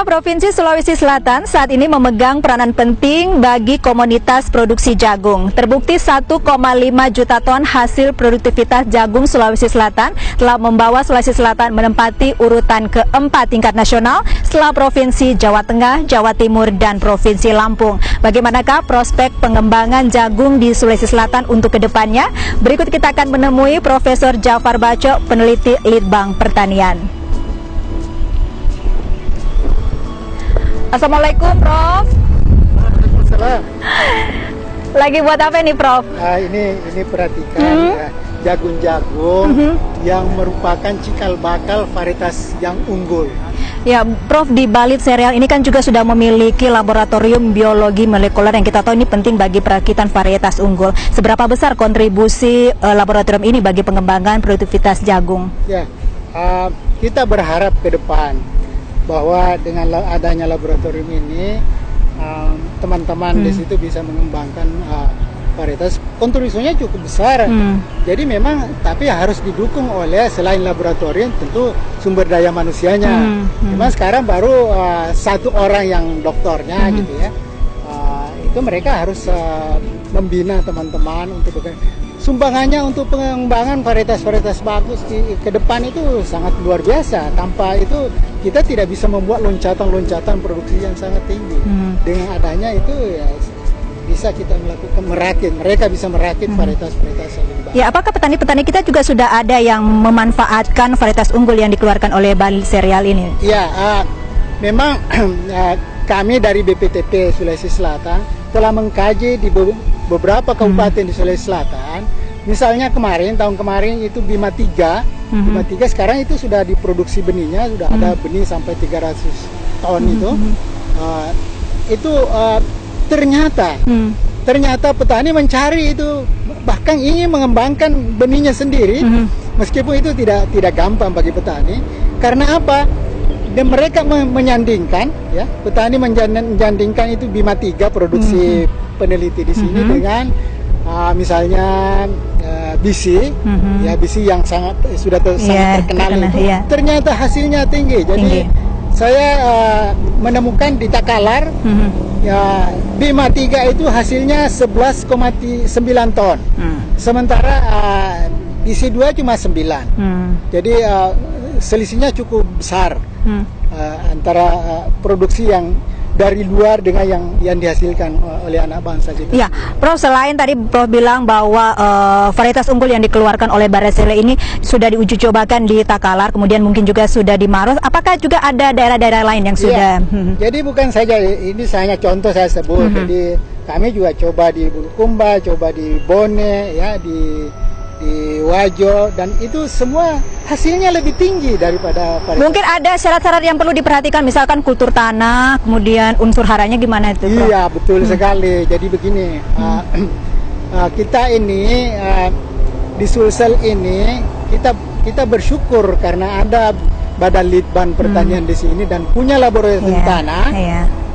Pemerintah Provinsi Sulawesi Selatan saat ini memegang peranan penting bagi komunitas produksi jagung. Terbukti 1,5 juta ton hasil produktivitas jagung Sulawesi Selatan telah membawa Sulawesi Selatan menempati urutan keempat tingkat nasional setelah Provinsi Jawa Tengah, Jawa Timur, dan Provinsi Lampung. Bagaimanakah prospek pengembangan jagung di Sulawesi Selatan untuk kedepannya? Berikut kita akan menemui Profesor Jafar Baco, peneliti Litbang Pertanian. Assalamualaikum, Prof. Waalaikumsalam. Lagi buat apa nih, Prof? Ini perhatikan ya, jagung-jagung yang merupakan cikal bakal varietas yang unggul. Ya, Prof, di Balit Sereal ini kan juga sudah memiliki laboratorium biologi molekuler yang kita tahu ini penting bagi perakitan varietas unggul. Seberapa besar kontribusi laboratorium ini bagi pengembangan produktivitas jagung? Ya, kita berharap ke depan bahwa dengan adanya laboratorium ini teman-teman di situ bisa mengembangkan varietas. Kontribusinya cukup besar. Jadi memang tapi harus didukung oleh selain laboratorium tentu sumber daya manusianya. Memang sekarang baru satu orang yang doktornya gitu ya. Itu mereka harus membina teman-teman untuk sumbangannya untuk pengembangan varietas-varietas bagus ke depan itu sangat luar biasa. Tanpa itu kita tidak bisa membuat loncatan-loncatan produksi yang sangat tinggi. Dengan adanya itu ya bisa kita melakukan mereka bisa merakit varietas-varietas yang lebih baik. Ya, apakah petani-petani kita juga sudah ada yang memanfaatkan varietas unggul yang dikeluarkan oleh Balit Sereal ini? Ya, memang kami dari BPTP Sulawesi Selatan telah mengkaji di beberapa kabupaten di Sulawesi Selatan. Misalnya tahun kemarin itu Bima 3 sekarang itu sudah diproduksi benihnya, sudah ada benih sampai 300 ton itu. Itu ternyata petani mencari itu, bahkan ingin mengembangkan benihnya sendiri, meskipun itu tidak gampang bagi petani. Karena apa? Dan mereka menyandingkan, ya, petani menjandingkan itu Bima 3 produksi peneliti di sini dengan misalnya BC, ya BC yang sangat sangat terkenal itu. Ternyata hasilnya tinggi. Jadi saya menemukan di Takalar, ya Bima 3 itu hasilnya 11,9 ton, sementara BC 2 cuma 9. Jadi selisihnya cukup besar antara produksi yang dari luar dengan yang dihasilkan oleh anak bangsa kita. Ya, Prof, selain tadi Prof bilang bahwa varietas unggul yang dikeluarkan oleh Balit Sereal ini sudah diuji cobakan di Takalar, kemudian mungkin juga sudah di Maros. Apakah juga ada daerah-daerah lain yang sudah? Jadi bukan saja ini hanya contoh saya sebut. Jadi kami juga coba di Bulukumba, coba di Bone, ya di Wajo, dan itu semua hasilnya lebih tinggi daripada varietas. Mungkin ada syarat-syarat yang perlu diperhatikan, misalkan kultur tanah, kemudian unsur haranya gimana itu, Prof? Iya, betul sekali. Jadi begini, kita ini di Sulsel ini kita bersyukur karena ada Badan Litbang Pertanian di sini dan punya laboratorium tanah.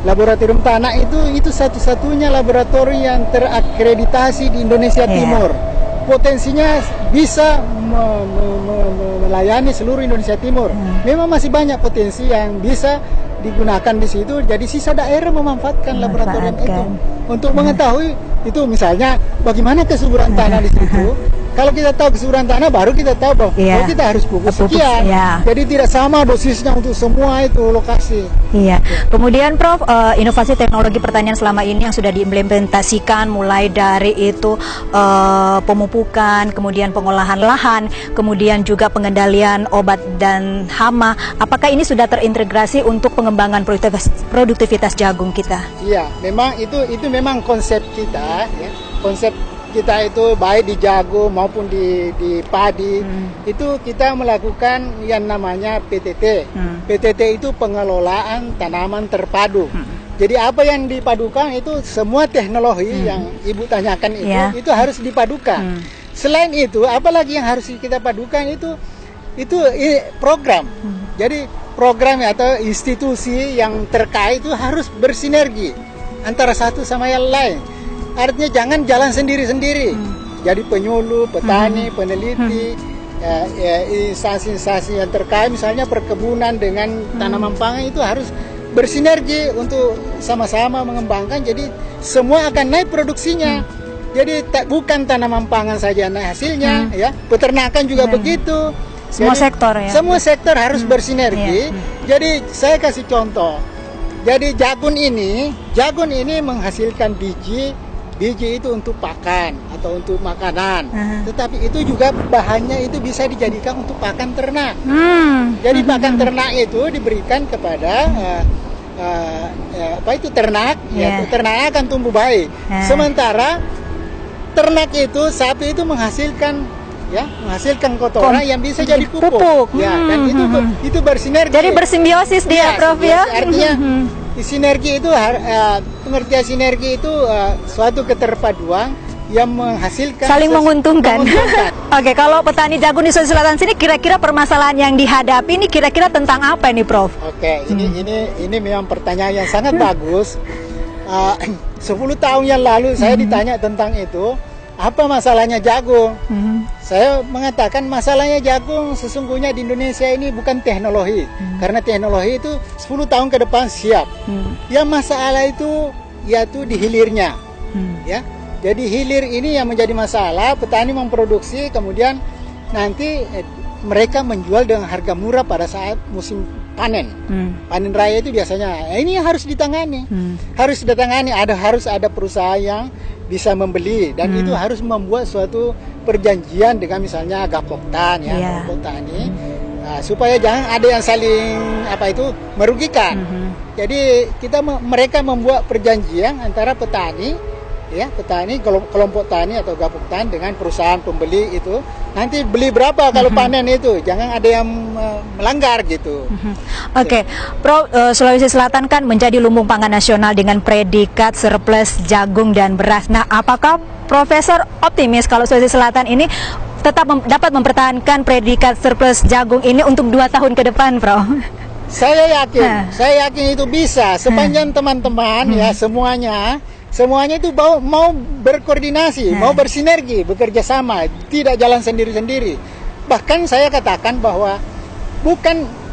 Laboratorium tanah itu satu-satunya laboratorium yang terakreditasi di Indonesia Timur. Potensinya bisa melayani seluruh Indonesia Timur. Memang masih banyak potensi yang bisa digunakan di situ. Jadi sisa daerah memanfaatkan laboratorium itu untuk mengetahui itu, misalnya bagaimana kesuburan tanah di situ. Kalau kita tahu kesuburan tanah, baru kita tahu bahwa kita harus pupuk sekian. Jadi tidak sama dosisnya untuk semua itu lokasi. Kemudian Prof, inovasi teknologi pertanian selama ini yang sudah diimplementasikan mulai dari itu pemupukan, kemudian pengolahan lahan, kemudian juga pengendalian obat dan hama. Apakah ini sudah terintegrasi untuk pengembangan produktivitas jagung kita? Iya, memang itu memang konsep kita, ya. Konsep kita itu baik di jagung maupun di padi, itu kita melakukan yang namanya PTT. PTT itu pengelolaan tanaman terpadu. Jadi apa yang dipadukan itu semua teknologi yang Ibu tanyakan itu harus dipadukan. Selain itu, apalagi yang harus kita padukan itu program. Jadi program atau institusi yang terkait itu harus bersinergi antara satu sama yang lain. Artinya jangan jalan sendiri-sendiri. Jadi penyuluh, petani, peneliti, instansi-instansi yang terkait, misalnya perkebunan dengan tanaman pangan itu harus bersinergi untuk sama-sama mengembangkan, jadi semua akan naik produksinya. Jadi bukan tanaman pangan saja naik hasilnya, ya, peternakan juga begitu. Semua jadi, sektor ya. Semua sektor harus bersinergi. Jadi saya kasih contoh. Jadi jagung ini menghasilkan biji itu untuk pakan atau untuk makanan. Tetapi itu juga bahannya itu bisa dijadikan untuk pakan ternak. Jadi pakan ternak itu diberikan kepada ternak, ya, ternak akan tumbuh baik. Sementara ternak itu, sapi itu menghasilkan kotoran yang bisa jadi pupuk. Ya, dan itu bersinergi. Jadi bersimbiosis dia, Prof, ya. Artinya sinergi itu pengertian sinergi itu suatu keterpaduan yang menghasilkan saling menguntungkan. Oke, kalau petani jagung di Sulawesi Selatan sini kira-kira permasalahan yang dihadapi ini kira-kira tentang apa ini, Prof? Oke, ini memang pertanyaan yang sangat bagus. 10 tahun yang lalu saya ditanya tentang itu, apa masalahnya jagung? Saya mengatakan masalahnya jagung sesungguhnya di Indonesia ini bukan teknologi, karena teknologi itu 10 tahun ke depan siap. Yang masalah itu yaitu di hilirnya, ya. Jadi hilir ini yang menjadi masalah. Petani memproduksi, kemudian nanti mereka menjual dengan harga murah pada saat musim panen. Panen raya itu biasanya. Ini yang harus ditangani. Harus ditangani. Harus ada perusahaan yang bisa membeli, dan itu harus membuat suatu perjanjian dengan misalnya Gapoktan, ya, kelompok tani, supaya jangan ada yang saling merugikan. Jadi mereka membuat perjanjian antara petani, ya, petani, kelompok tani atau Gapoktan dengan perusahaan pembeli itu. Nanti beli berapa kalau panen itu, jangan ada yang melanggar gitu. Oke, Prof, Sulawesi Selatan kan menjadi lumbung pangan nasional dengan predikat surplus jagung dan beras. Nah, apakah Profesor optimis kalau Sulawesi Selatan ini tetap dapat mempertahankan predikat surplus jagung ini untuk 2 tahun ke depan, Prof? Saya yakin itu bisa, sepanjang teman-teman ya semuanya itu mau berkoordinasi, mau bersinergi, bekerja sama, tidak jalan sendiri-sendiri. Bahkan saya katakan bahwa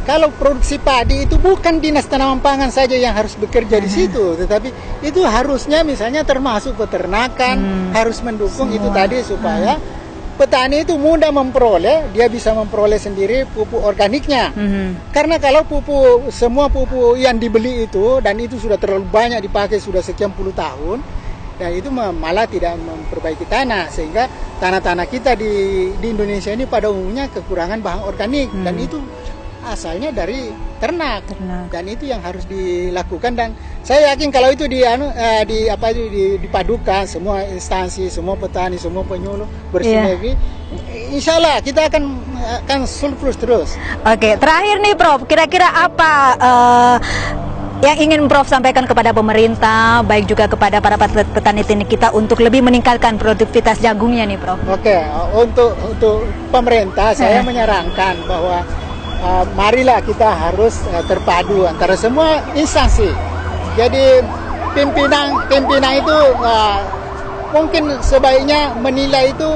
kalau produksi padi itu bukan Dinas Tanaman Pangan saja yang harus bekerja di situ, tetapi itu harusnya misalnya termasuk peternakan harus mendukung itu tadi supaya petani itu mudah memperoleh, dia bisa memperoleh sendiri pupuk organiknya. Karena kalau semua pupuk yang dibeli itu, dan itu sudah terlalu banyak dipakai sudah sekian puluh tahun, dan itu malah tidak memperbaiki tanah, sehingga tanah-tanah kita di Indonesia ini pada umumnya kekurangan bahan organik, dan itu asalnya dari ternak. Dan itu yang harus dilakukan, dan saya yakin kalau itu dipadukan semua instansi, semua petani, semua penyuluh bersinergi, insya Allah kita akan surplus terus. Oke, terakhir nih Prof, kira-kira apa yang ingin Prof sampaikan kepada pemerintah, baik juga kepada para petani kita untuk lebih meningkatkan produktivitas jagungnya nih, Prof? Oke, untuk pemerintah saya menyarankan bahwa marilah kita harus terpadu antara semua instansi. Jadi pimpinan itu mungkin sebaiknya menilai itu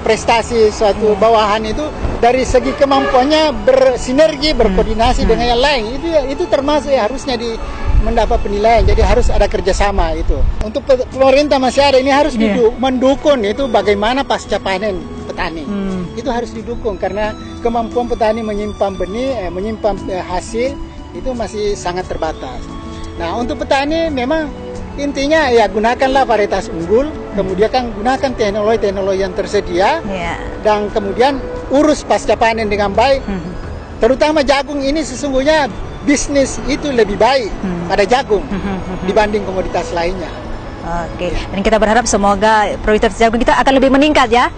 prestasi suatu bawahan itu dari segi kemampuannya bersinergi, berkoordinasi dengan yang lain. Itu termasuk harusnya mendapat penilaian. Jadi harus ada kerjasama itu. Untuk pemerintah masih ada, ini harus mendukung itu bagaimana pasca panen petani. Itu harus didukung karena kemampuan petani menyimpan benih, menyimpan hasil itu masih sangat terbatas. Nah, untuk petani memang intinya ya gunakanlah varietas unggul, kemudian gunakan teknologi-teknologi yang tersedia, dan kemudian urus pasca panen dengan baik. Terutama jagung ini sesungguhnya bisnis itu lebih baik pada jagung dibanding komoditas lainnya. Oke, dan kita berharap semoga produktivitas jagung kita akan lebih meningkat ya.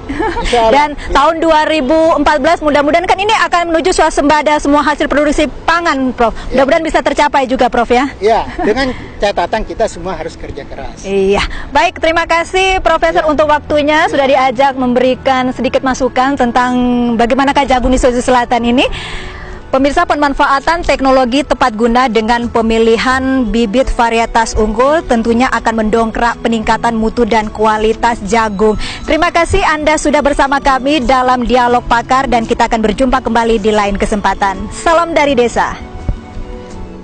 Dan tahun 2014 mudah-mudahan kan ini akan menuju swasembada semua hasil produksi pangan, Prof. Mudah-mudahan bisa tercapai juga, Prof, ya. Iya, dengan catatan kita semua harus kerja keras. Iya, baik, terima kasih Profesor untuk waktunya sudah diajak memberikan sedikit masukan tentang bagaimanakah jagung di Sulawesi Selatan ini. Pemirsa, pemanfaatan teknologi tepat guna dengan pemilihan bibit varietas unggul tentunya akan mendongkrak peningkatan mutu dan kualitas jagung. Terima kasih Anda sudah bersama kami dalam Dialog Pakar dan kita akan berjumpa kembali di lain kesempatan. Salam dari desa.